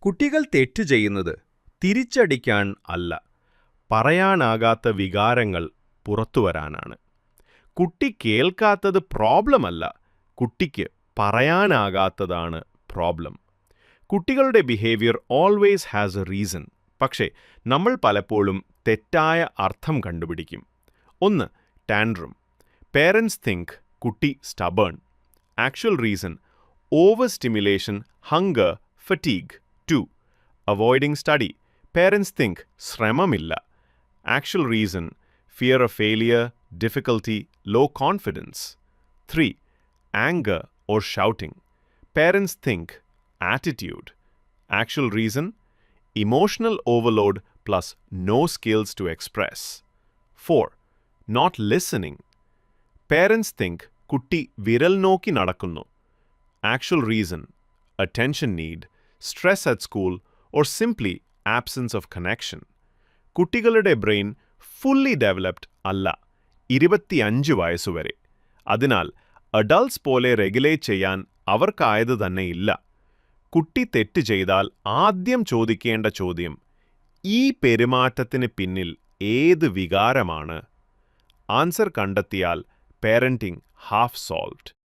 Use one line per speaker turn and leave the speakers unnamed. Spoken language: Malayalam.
കുട്ടികൾ തെറ്റ് ചെയ്യുന്നത് തിരിച്ചടിക്കാൻ അല്ല, പറയാനാകാത്ത വികാരങ്ങൾ പുറത്തുവരാനാണ്. കുട്ടി കേൾക്കാത്തത് പ്രോബ്ലമല്ല, കുട്ടിക്ക് പറയാനാകാത്തതാണ് പ്രോബ്ലം. കുട്ടികളുടെ behaviour always has a reason. പക്ഷേ നമ്മൾ പലപ്പോഴും തെറ്റായ അർത്ഥം കണ്ടുപിടിക്കും. 1. ടാൻട്രം. പേരൻസ് തിങ്ക് കുട്ടി stubborn. Actual reason over stimulation, hunger, fatigue. 2. Avoiding study. Parents think ശ്രമമില്ല. Actual reason fear of failure, difficulty, low confidence. 3. Anger or shouting. Parents think attitude. Actual reason emotional overload plus no skills to express. 4. Not listening. Parents think കുട്ടി വിരൽ നോക്കി നടക്കുന്നു. Actual reason attention need, stress at school or simply absence of connection. കുട്ടികളുടെ ബ്രെയിൻ ഫുള്ളി ഡെവലപ്ഡ് അല്ല 25 വയസ്സുവരെ. അതിനാൽ അഡൾട്ട്സ് പോലെ റെഗുലേറ്റ് ചെയ്യാൻ അവർക്കായത് തന്നെ ഇല്ല. കുട്ടി തെറ്റ് ചെയ്താൽ ആദ്യം ചോദിക്കേണ്ട ചോദ്യം, ഈ പെരുമാറ്റത്തിന് പിന്നിൽ ഏത് വികാരമാണ്? ആൻസർ കണ്ടെത്തിയാൽ പേരന്റിംഗ് ഹാഫ് സോൾവ്ഡ്.